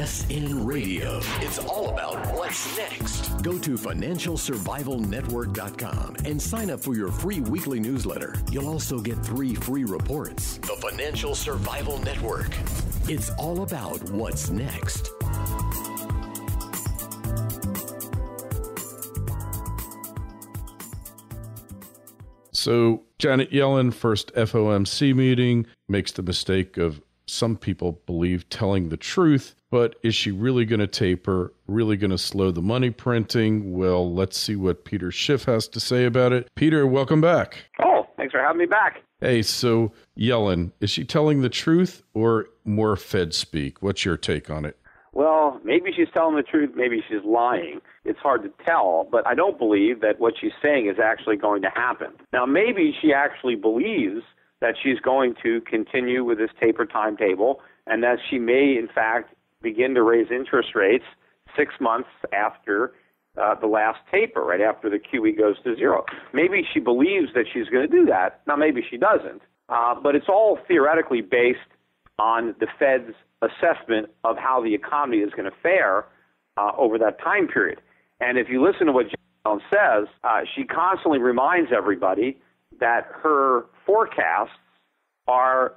Success in Radio. It's all about what's next. Go to financialsurvivalnetwork.com and sign up for your free weekly newsletter. You'll also get 3 free reports. The Financial Survival Network. It's all about what's next. So Janet Yellen, first FOMC meeting, makes the mistake of, some people believe, telling the truth. But is she really going to taper, really going to slow the money printing? Well, let's see what Peter Schiff has to say about it. Peter, welcome back. Oh, thanks for having me back. Hey, so Yellen, is she telling the truth or more Fed speak? What's your take on it? Well, maybe she's telling the truth, maybe she's lying. It's hard to tell, but I don't believe that what she's saying is actually going to happen. Now, maybe she actually believes that she's going to continue with this taper timetable and that she may, in fact, begin to raise interest rates 6 months after the last taper, right after the QE goes to zero. Maybe she believes that she's going to do that. Now, maybe she doesn't. But it's all theoretically based on the Fed's assessment of how the economy is going to fare over that time period. And if you listen to what Janet Yellen says, she constantly reminds everybody that her forecasts are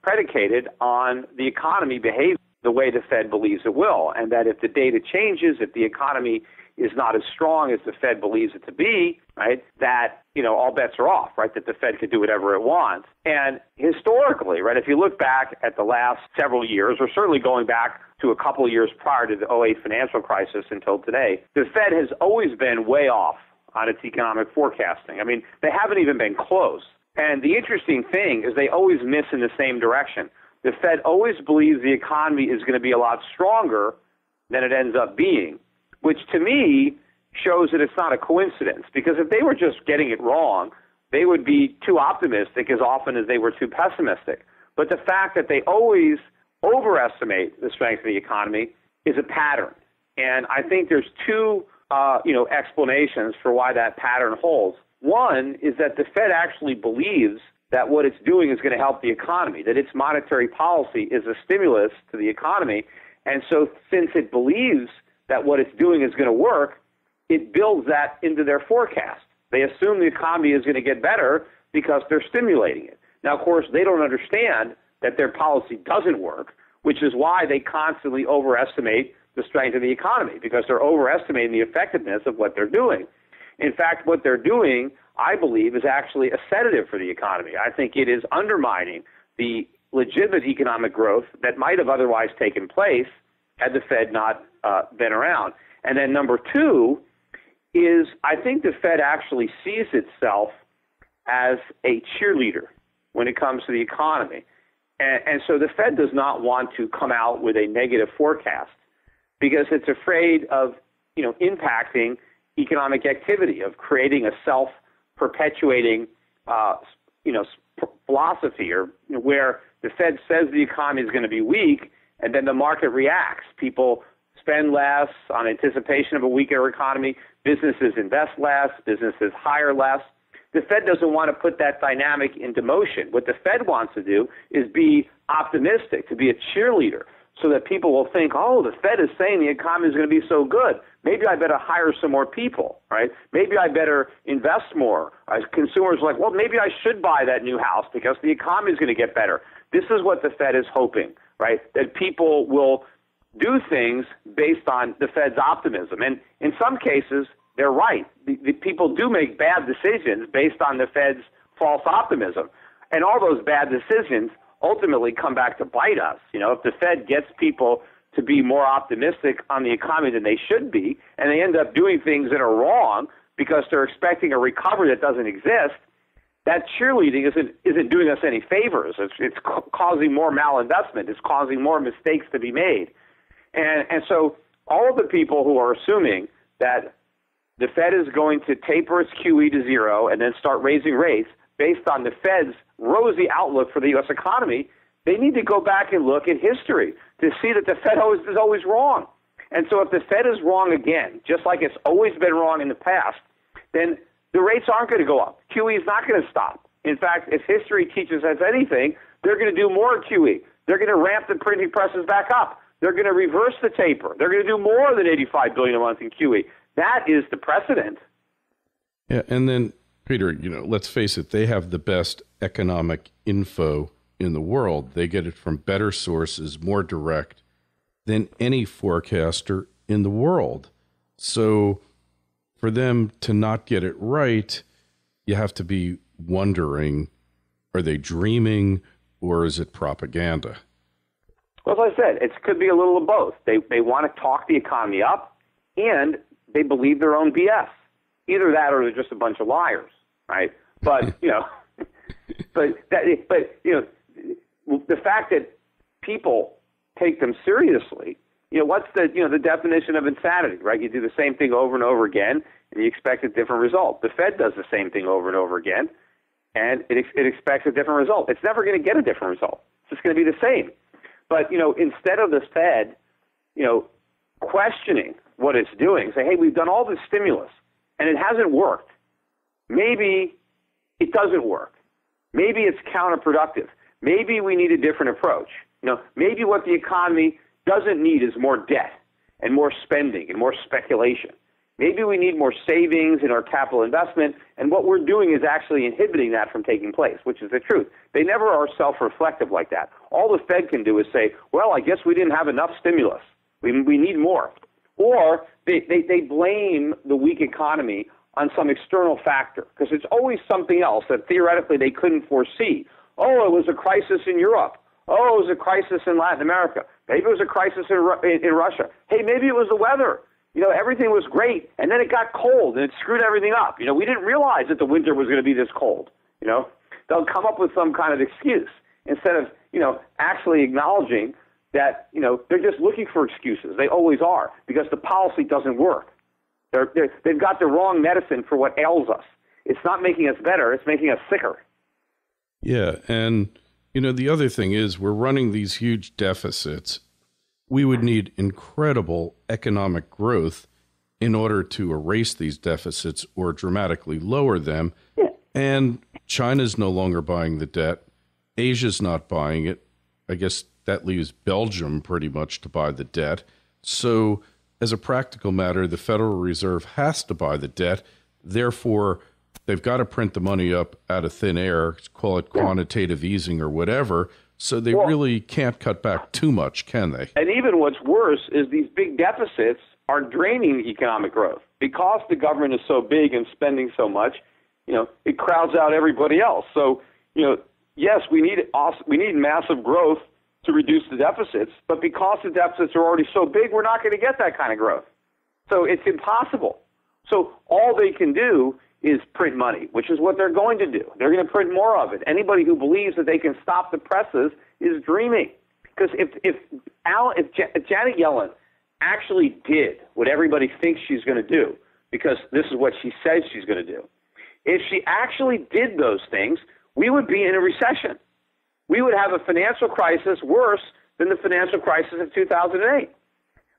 predicated on the economy behaving the way the Fed believes it will, and that if the data changes, if the economy is not as strong as the Fed believes it to be, right, that, all bets are off, right, that the Fed could do whatever it wants. And historically, right, if you look back at the last several years, or certainly going back to a couple of years prior to the 2008 financial crisis until today, the Fed has always been way off on its economic forecasting. I mean, they haven't even been close. And the interesting thing is they always miss in the same direction. The Fed always believes the economy is going to be a lot stronger than it ends up being, which to me shows that it's not a coincidence, because if they were just getting it wrong, they would be too optimistic as often as they were too pessimistic. But the fact that they always overestimate the strength of the economy is a pattern. And I think there's two explanations for why that pattern holds. One is that the Fed actually believes that what it's doing is going to help the economy, that its monetary policy is a stimulus to the economy. And so since it believes that what it's doing is going to work, it builds that into their forecast. They assume the economy is going to get better because they're stimulating it. Now, of course, they don't understand that their policy doesn't work, which is why they constantly overestimate the strength of the economy, because they're overestimating the effectiveness of what they're doing. In fact, what they're doing, I believe, is actually a sedative for the economy. I think it is undermining the legitimate economic growth that might have otherwise taken place had the Fed not been around. And then number two is I think the Fed actually sees itself as a cheerleader when it comes to the economy. And so the Fed does not want to come out with a negative forecast because it's afraid of, impacting economic activity, of creating a self-perpetuating, philosophy, or where the Fed says the economy is going to be weak, and then the market reacts. People spend less on anticipation of a weaker economy. Businesses invest less. Businesses hire less. The Fed doesn't want to put that dynamic into motion. What the Fed wants to do is be optimistic, to be a cheerleader, so that people will think, oh, the Fed is saying the economy is going to be so good. Maybe I better hire some more people, right? Maybe I better invest more. Consumers are like, well, maybe I should buy that new house because the economy is going to get better. This is what the Fed is hoping, right? That people will do things based on the Fed's optimism. And in some cases, they're right. The people do make bad decisions based on the Fed's false optimism. And all those bad decisions ultimately come back to bite us. If the Fed gets people to be more optimistic on the economy than they should be, and they end up doing things that are wrong because they're expecting a recovery that doesn't exist, that cheerleading isn't doing us any favors. It's causing more malinvestment. It's causing more mistakes to be made. And so all of the people who are assuming that the Fed is going to taper its QE to zero and then start raising rates based on the Fed's rosy outlook for the U.S. economy, they need to go back and look at history to see that the Fed is always wrong. And so if the Fed is wrong again, just like it's always been wrong in the past, then the rates aren't going to go up. QE is not going to stop. In fact, if history teaches us anything, they're going to do more QE. They're going to ramp the printing presses back up. They're going to reverse the taper. They're going to do more than $85 billion a month in QE. That is the precedent. Yeah, and then, Peter, let's face it, they have the best economic info in the world. They get it from better sources, more direct than any forecaster in the world. So for them to not get it right, you have to be wondering, are they dreaming or is it propaganda? Well, as I said, it could be a little of both. They want to talk the economy up, and they believe their own BS. Either that, or they're just a bunch of liars, right? But the fact that people take them seriously, what's the definition of insanity, right? You do the same thing over and over again, and you expect a different result. The Fed does the same thing over and over again, and it expects a different result. It's never going to get a different result. It's just going to be the same. But, instead of the Fed, questioning what it's doing, say, hey, we've done all this stimulus and it hasn't worked. Maybe it doesn't work. Maybe it's counterproductive. Maybe we need a different approach. Maybe what the economy doesn't need is more debt and more spending and more speculation. Maybe we need more savings in our capital investment, and what we're doing is actually inhibiting that from taking place, which is the truth. They never are self-reflective like that. All the Fed can do is say, well, I guess we didn't have enough stimulus. We need more. Or they blame the weak economy on some external factor, because it's always something else that theoretically they couldn't foresee. Oh, it was a crisis in Europe. Oh, it was a crisis in Latin America. Maybe it was a crisis in Russia. Hey, maybe it was the weather. Everything was great, and then it got cold, and it screwed everything up. We didn't realize that the winter was going to be this cold. They'll come up with some kind of excuse instead of, actually acknowledging that, they're just looking for excuses. They always are, because the policy doesn't work. They've got the wrong medicine for what ails us. It's not making us better. It's making us sicker. Yeah, and, the other thing is we're running these huge deficits. We would need incredible economic growth in order to erase these deficits or dramatically lower them. Yeah. And China's no longer buying the debt. Asia's not buying it. I guess that leaves Belgium pretty much to buy the debt. So as a practical matter, the Federal Reserve has to buy the debt. Therefore, they've got to print the money up out of thin air, call it quantitative easing or whatever. So they really can't cut back too much, can they? And even what's worse is these big deficits are draining economic growth. Because the government is so big and spending so much, it crowds out everybody else. So, yes, we need massive growth to reduce the deficits, but because the deficits are already so big, we're not going to get that kind of growth. So it's impossible. So all they can do is print money, which is what they're going to do. They're going to print more of it. Anybody who believes that they can stop the presses is dreaming. Because if Janet Yellen actually did what everybody thinks she's going to do, because this is what she says she's going to do, if she actually did those things, we would be in a recession. We would have a financial crisis worse than the financial crisis of 2008.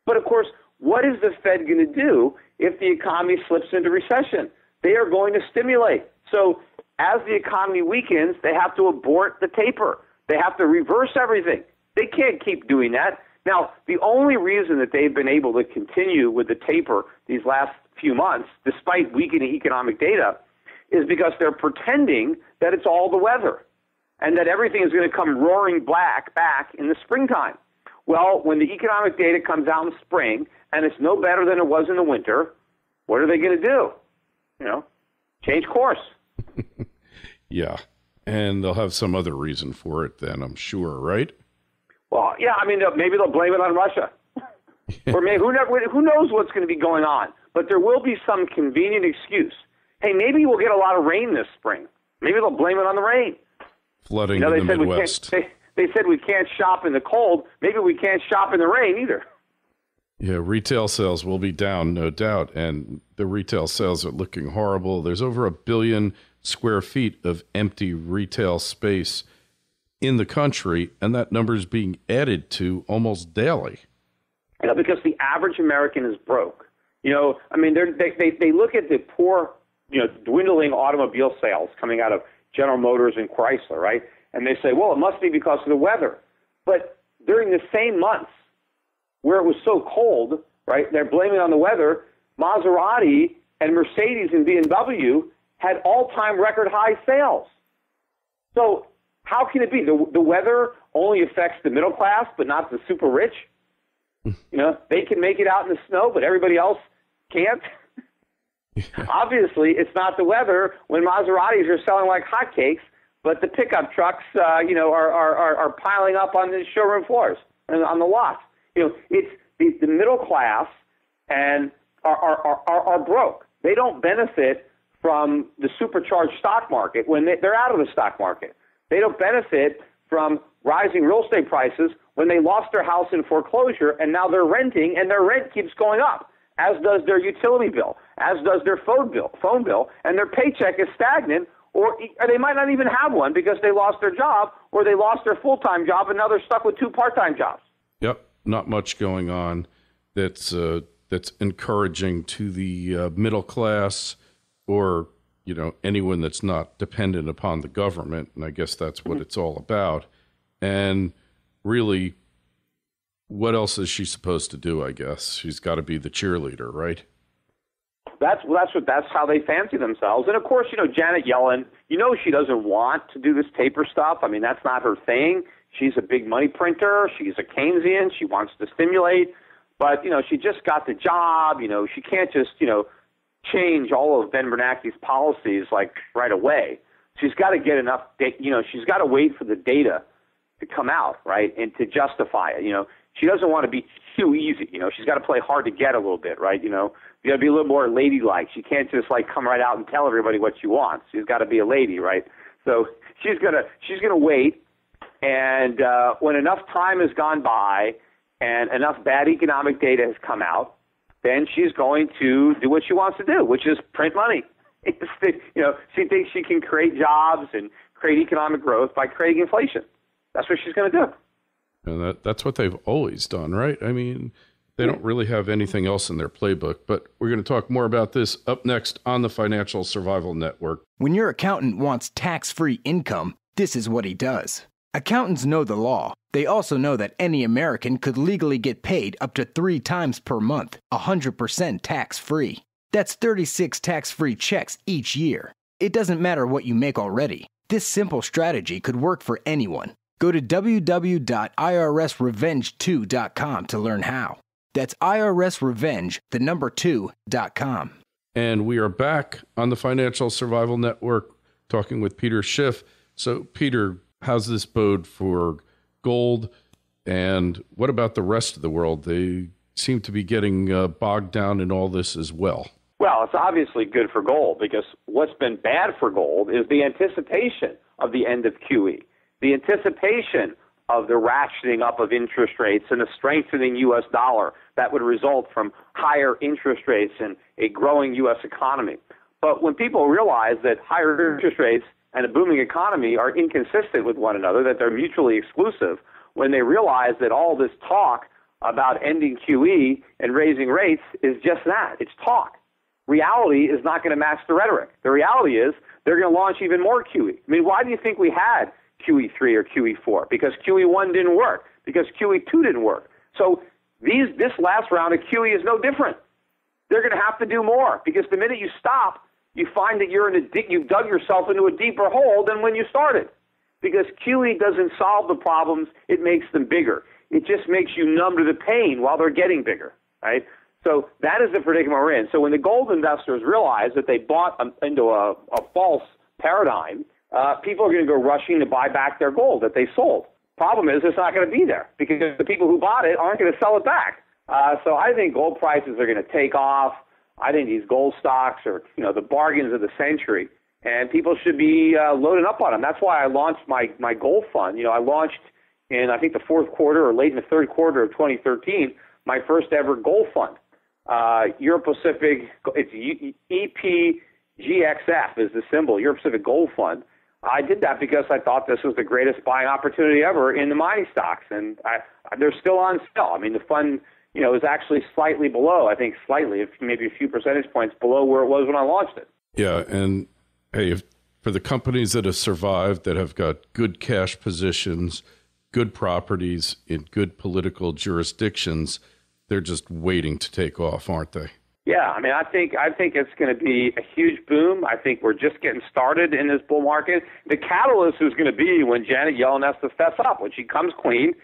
But of course, what is the Fed going to do if the economy slips into recession? They are going to stimulate. So as the economy weakens, they have to abort the taper. They have to reverse everything. They can't keep doing that. Now, the only reason that they've been able to continue with the taper these last few months, despite weakening economic data, is because they're pretending that it's all the weather and that everything is going to come roaring back in the springtime. Well, when the economic data comes out in spring and it's no better than it was in the winter, what are they going to do? Change course. Yeah. And they'll have some other reason for it then, I'm sure, right? Well, yeah, maybe they'll blame it on Russia. Or maybe, who knows what's going to be going on. But there will be some convenient excuse. Hey, maybe we'll get a lot of rain this spring. Maybe they'll blame it on the rain. Flooding in the Midwest. They said we can't shop in the cold. Maybe we can't shop in the rain either. Yeah, retail sales will be down, no doubt. And the retail sales are looking horrible. There's over 1 billion square feet of empty retail space in the country, and that number is being added to almost daily. Because the average American is broke. They look at the poor, dwindling automobile sales coming out of General Motors and Chrysler, right? And they say, well, it must be because of the weather. But during the same months, where it was so cold, right? They're blaming it on the weather. Maserati and Mercedes and BMW had all-time record high sales. So how can it be? The weather only affects the middle class, but not the super rich? They can make it out in the snow, but everybody else can't. Obviously, it's not the weather when Maseratis are selling like hotcakes, but the pickup trucks, are piling up on the showroom floors and on the lots. It's the middle class and are broke. They don't benefit from the supercharged stock market when they're out of the stock market. They don't benefit from rising real estate prices when they lost their house in foreclosure and now they're renting and their rent keeps going up, as does their utility bill, as does their phone bill, and their paycheck is stagnant, or they might not even have one because they lost their job or they lost their full-time job and now they're stuck with 2 part-time jobs. Yep, not much going on that's encouraging to the middle class or anyone that's not dependent upon the government, and I guess that's what it's all about. And really, what else is she supposed to do? I guess she's got to be the cheerleader, right? That's how they fancy themselves. And of course, Janet Yellen, she doesn't want to do this taper stuff. I mean, that's not her thing. She's a big money printer. She's a Keynesian. She wants to stimulate. But, she just got the job. She can't just, change all of Ben Bernanke's policies like right away. She's got to get enough, she's got to wait for the data to come out, right, and to justify it. She doesn't want to be too easy. She's got to play hard to get a little bit, right? You got to be a little more ladylike. She can't just come right out and tell everybody what she wants. She's got to be a lady, right? So she's gonna wait, and when enough time has gone by and enough bad economic data has come out, then she's going to do what she wants to do, which is print money. She thinks she can create jobs and create economic growth by creating inflation. That's what she's going to do. And that's what they've always done, right? I mean, they don't really have anything else in their playbook, but we're going to talk more about this up next on the Financial Survival Network. When your accountant wants tax-free income, this is what he does. Accountants know the law. They also know that any American could legally get paid up to 3 times per month, 100% tax-free. That's 36 tax-free checks each year. It doesn't matter what you make already. This simple strategy could work for anyone. Go to www.irsrevenge2.com to learn how. That's irsrevenge2.com. And we are back on the Financial Survival Network talking with Peter Schiff. So, Peter, how's this bode for gold? And what about the rest of the world? They seem to be getting bogged down in all this as well. Well, it's obviously good for gold because what's been bad for gold is the anticipation of the end of QE, the anticipation of the ratcheting up of interest rates and a strengthening U.S. dollar that would result from higher interest rates and a growing U.S. economy. But when people realize that higher interest rates and a booming economy are inconsistent with one another, that they're mutually exclusive, when they realize that all this talk about ending QE and raising rates is just that, it's talk. Reality is not going to match the rhetoric. The reality is they're going to launch even more QE. I mean, why do you think we had QE3 or QE4? Because QE1 didn't work. Because QE2 didn't work. So this last round of QE is no different. They're going to have to do more because the minute you stop, you find that you've dug yourself into a deeper hole than when you started. Because QE doesn't solve the problems, it makes them bigger. It just makes you numb to the pain while they're getting bigger, right? So that is the predicament we're in. So when the gold investors realize that they bought into a false paradigm, people are going to go rushing to buy back their gold that they sold. Problem is it's not going to be there because the people who bought it aren't going to sell it back. So I think gold prices are going to take off. I think these gold stocks are, the bargains of the century, and people should be loading up on them. That's why I launched my gold fund. I launched in, I think, the fourth quarter or late in the third quarter of 2013, my first ever gold fund. Europe Pacific, it's EPGXF is the symbol, Europe Pacific Gold Fund. I did that because I thought this was the greatest buying opportunity ever in the mining stocks, and they're still on sale. I mean, the fund, is actually slightly below, I think slightly, maybe a few percentage points below where it was when I launched it. Yeah, and hey, for the companies that have survived, that have got good cash positions, good properties in good political jurisdictions, they're just waiting to take off, aren't they? Yeah, I mean, I think it's going to be a huge boom. I think we're just getting started in this bull market. The catalyst is going to be when Janet Yellen has to fess up, when she comes clean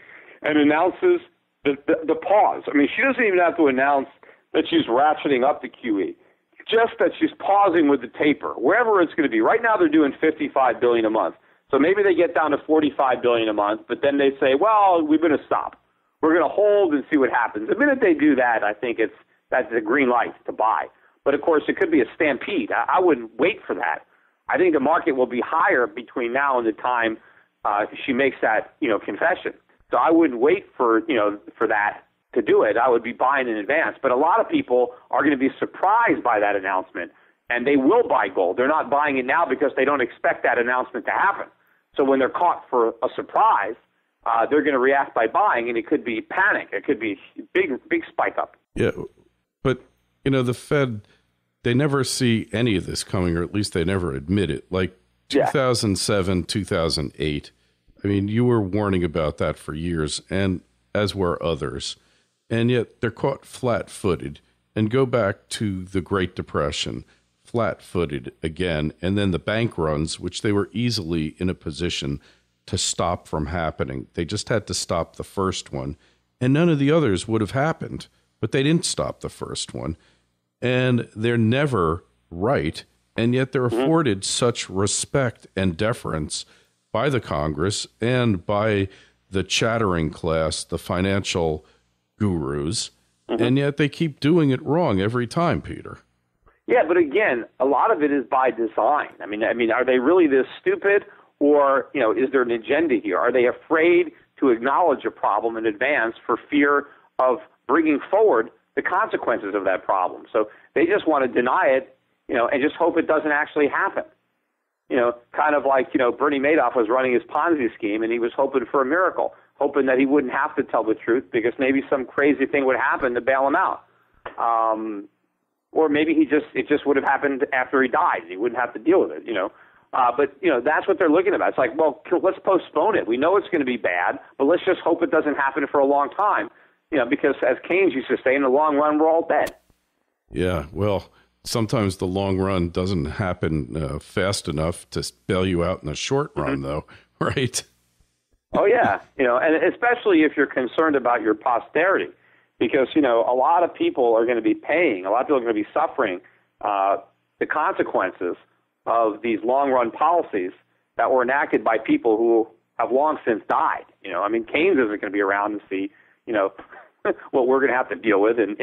and announces the pause. I mean, she doesn't even have to announce that she's ratcheting up the QE, just that she's pausing with the taper, wherever it's going to be. Right now they're doing $55 billion a month. So maybe they get down to $45 billion a month, but then they say, well, we're going to stop. We're going to hold and see what happens. The minute they do that, I think that's a green light to buy. But, of course, it could be a stampede. I wouldn't wait for that. I think the market will be higher between now and the time she makes that, confession. So I wouldn't wait for that to do it. I would be buying in advance. But a lot of people are going to be surprised by that announcement, and they will buy gold. They're not buying it now because they don't expect that announcement to happen. So when they're caught for a surprise, they're going to react by buying, and it could be panic. It could be a big spike up. Yeah, but, the Fed, they never see any of this coming, or at least they never admit it. Like 2007, 2008, I mean, you were warning about that for years, and as were others. And yet they're caught flat-footed and go back to the Great Depression, flat-footed again, and then the bank runs, which they were easily in a position to stop from happening. They just had to stop the first one, and none of the others would have happened, but they didn't stop the first one. And they're never right, and yet they're afforded such respect and deference by the Congress and by the chattering class, the financial gurus, and yet they keep doing it wrong every time, Peter. Yeah, but again, a lot of it is by design. I mean, are they really this stupid, or is there an agenda here? Are they afraid to acknowledge a problem in advance for fear of bringing forward the consequences of that problem? So they just want to deny it, and just hope it doesn't actually happen. Kind of like, Bernie Madoff was running his Ponzi scheme, and he was hoping for a miracle, hoping that he wouldn't have to tell the truth because maybe some crazy thing would happen to bail him out. Or maybe it just would have happened after he died, and he wouldn't have to deal with it, But, that's what they're looking at. It's like, well, let's postpone it. We know it's going to be bad, but let's just hope it doesn't happen for a long time, because as Keynes used to say, in the long run, we're all dead. Yeah, well, sometimes the long run doesn't happen fast enough to bail you out in the short run, though, right? Oh, yeah, and especially if you're concerned about your posterity, because, a lot of people are going to be paying, a lot of people are going to be suffering the consequences of these long-run policies that were enacted by people who have long since died. Keynes isn't going to be around to see, what we're going to have to deal with in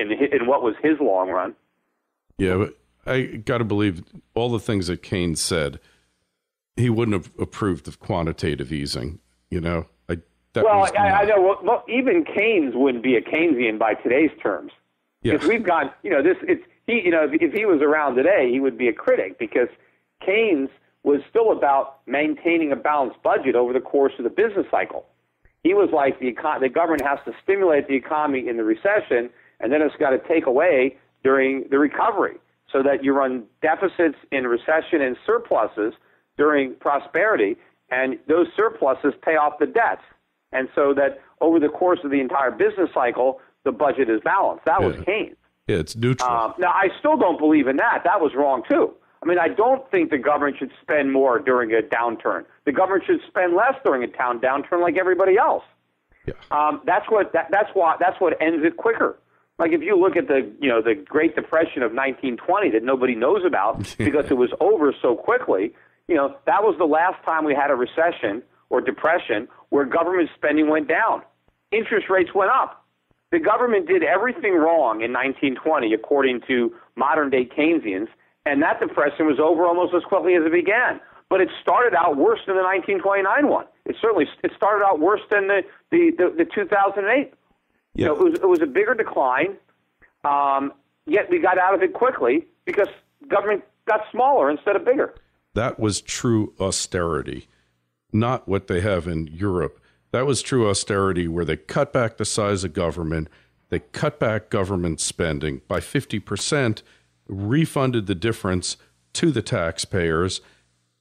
what was his long run. Yeah, but I got to believe all the things that Keynes said, he wouldn't have approved of quantitative easing, I know. Well, even Keynes wouldn't be a Keynesian by today's terms. Because we've got, if he was around today, he would be a critic, because Keynes was still about maintaining a balanced budget over the course of the business cycle. He was like, the government has to stimulate the economy in the recession, and then it's got to take away during the recovery, so that you run deficits in recession and surpluses during prosperity, and those surpluses pay off the debts. And so that over the course of the entire business cycle, the budget is balanced. That was Keynes. Yeah, it's neutral. Now, I still don't believe in that. That was wrong, too. I don't think the government should spend more during a downturn. The government should spend less during a downturn like everybody else. Yeah. That's what ends it quicker. Like if you look at the Great Depression of 1920 that nobody knows about because it was over so quickly, that was the last time we had a recession or depression where government spending went down. Interest rates went up. The government did everything wrong in 1920 according to modern-day Keynesians, and that depression was over almost as quickly as it began. But it started out worse than the 1929 one. It started out worse than the 2008. Yeah. It was a bigger decline, yet we got out of it quickly because government got smaller instead of bigger. That was true austerity, not what they have in Europe. That was true austerity where they cut back the size of government, they cut back government spending by 50%, refunded the difference to the taxpayers,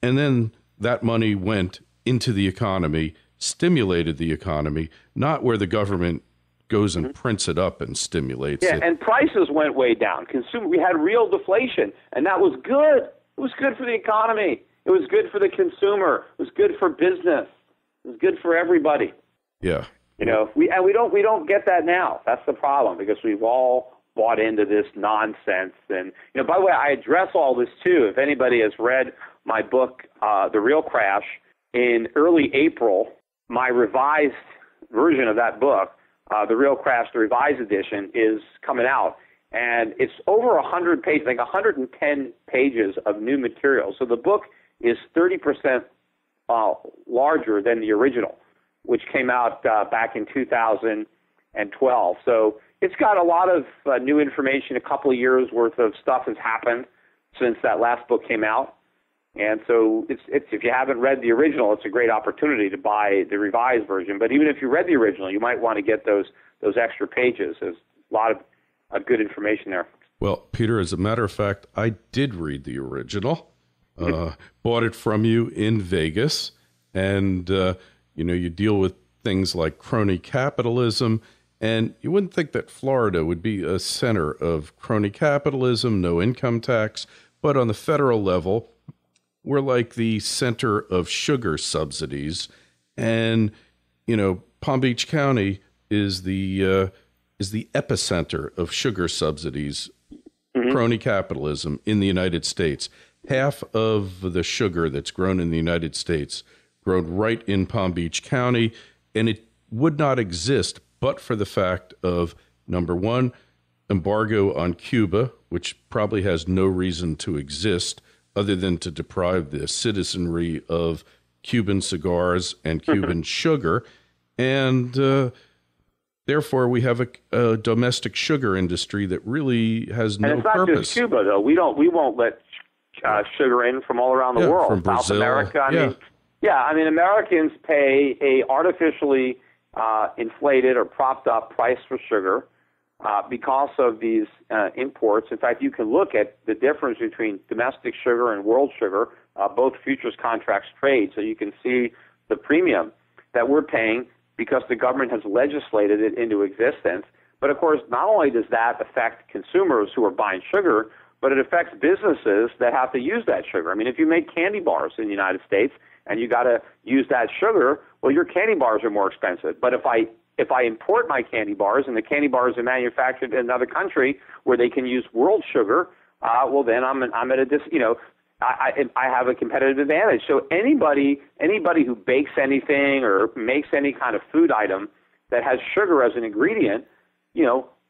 and then that money went into the economy stimulated the economy, not where the government goes and prints it up and stimulates it. And prices went way down. We had real deflation, and that was good. It was good for the economy. It was good for the consumer. It was good for business. It was good for everybody. Yeah. We don't get that now. That's the problem, because we've all bought into this nonsense. And by the way, I address all this too. If anybody has read my book, The Real Crash, in early April, my revised version of that book, The Real Crash, the revised edition, is coming out. And it's over 100 pages, like 110 pages of new material. So the book is 30% larger than the original, which came out back in 2012. So it's got a lot of new information. A couple of years worth of stuff has happened since that last book came out. And so it's if you haven't read the original, it's a great opportunity to buy the revised version. But even if you read the original, you might want to get those extra pages. There's a lot of good information there. Well, Peter, as a matter of fact, I did read the original, bought it from you in Vegas, and you deal with things like crony capitalism, and you wouldn't think that Florida would be a center of crony capitalism, no income tax, but on the federal level, we're like the center of sugar subsidies, and Palm Beach County is the epicenter of sugar subsidies, crony capitalism in the United States. Half of the sugar that's grown in the United States grown right in Palm Beach County, and it would not exist but for the fact of, number one, embargo on Cuba, which probably has no reason to exist other than to deprive the citizenry of Cuban cigars and Cuban sugar, and therefore we have a domestic sugar industry that really has no purpose. And it's not just Cuba, though. We won't let sugar in from all around the world. From Brazil. South America. I mean, Americans pay a artificially inflated or propped up price for sugar because of these imports. In fact, you can look at the difference between domestic sugar and world sugar. Both futures contracts trade, so you can see the premium that we're paying because the government has legislated it into existence. But of course, not only does that affect consumers who are buying sugar, but it affects businesses that have to use that sugar. I mean, if you make candy bars in the United States and you got to use that sugar, well, your candy bars are more expensive. But if I import my candy bars and the candy bars are manufactured in another country where they can use world sugar, well, then I'm at a I have a competitive advantage. So anybody who bakes anything or makes any kind of food item that has sugar as an ingredient,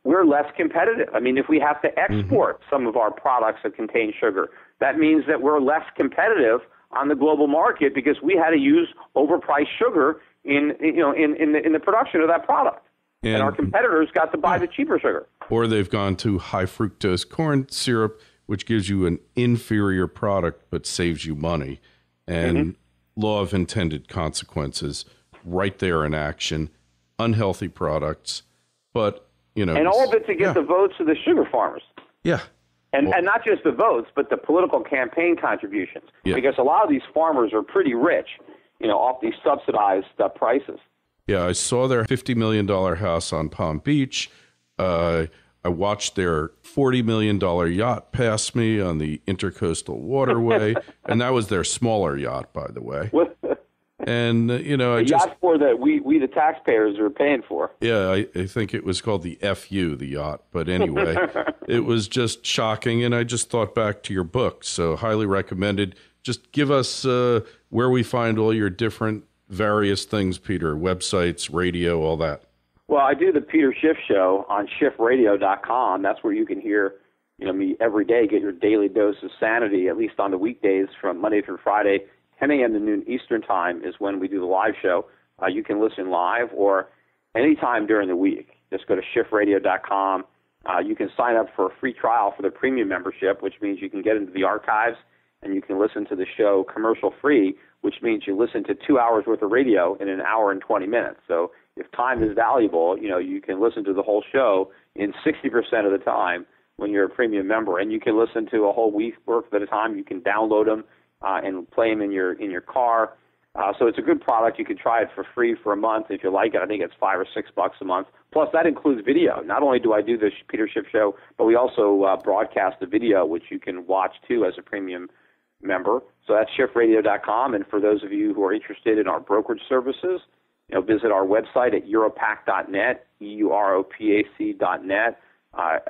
we're less competitive. I mean, if we have to export some of our products that contain sugar, that means that we're less competitive on the global market because we had to use overpriced sugar in the production of that product. And our competitors got to buy the cheaper sugar. Or they've gone to high fructose corn syrup, which gives you an inferior product but saves you money. And law of intended consequences right there in action, unhealthy products, but, And all of it to get the votes of the sugar farmers. Yeah. And not just the votes, but the political campaign contributions. Yeah. Because a lot of these farmers are pretty rich, off these subsidized prices. Yeah, I saw their $50 million house on Palm Beach. I watched their $40 million yacht pass me on the Intercoastal Waterway, and that was their smaller yacht, by the way. And, yacht for that we the taxpayers are paying for. Yeah, I think it was called the FU, the yacht. But anyway, it was just shocking, and I just thought back to your book, so highly recommended. Just give us where we find all your different various things, Peter, websites, radio, all that. Well, I do the Peter Schiff Show on schiffradio.com. That's where you can hear, me every day, get your daily dose of sanity, at least on the weekdays from Monday through Friday. 10 a.m. to noon Eastern time is when we do the live show. You can listen live or anytime during the week. Just go to schiffradio.com. You can sign up for a free trial for the premium membership, which means you can get into the archives and you can listen to the show commercial-free, which means you listen to 2 hours worth of radio in an hour and 20 minutes. So if time is valuable, you can listen to the whole show in 60% of the time when you're a premium member. And you can listen to a whole week's worth at a time. You can download them and play them in your car. So it's a good product. You can try it for free for a month if you like it. I think it's $5 or $6 a month. Plus, that includes video. Not only do I do the Peter Schiff Show, but we also broadcast the video, which you can watch too as a premium member. So that's schiffradio.com. And for those of you who are interested in our brokerage services, visit our website at europac.net, EUROPAC.net,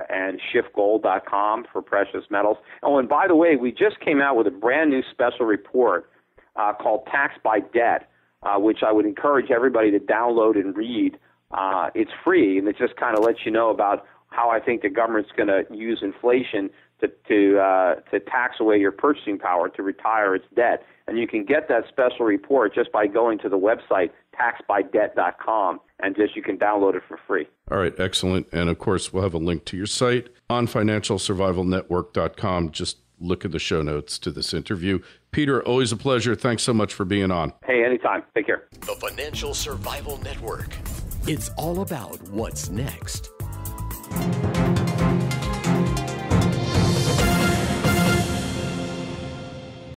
and schiffgold.com for precious metals. Oh, and by the way, we just came out with a brand new special report called Tax by Debt, which I would encourage everybody to download and read. It's free, and it just kind of lets you know about how I think the government's going to use inflation to tax away your purchasing power to retire its debt. And you can get that special report just by going to the website taxbydebt.com, and you can download it for free. All right, excellent. And of course, we'll have a link to your site on financialsurvivalnetwork.com. Just look at the show notes to this interview. Peter, always a pleasure. Thanks so much for being on. Hey, anytime. Take care. The Financial Survival Network. It's all about what's next.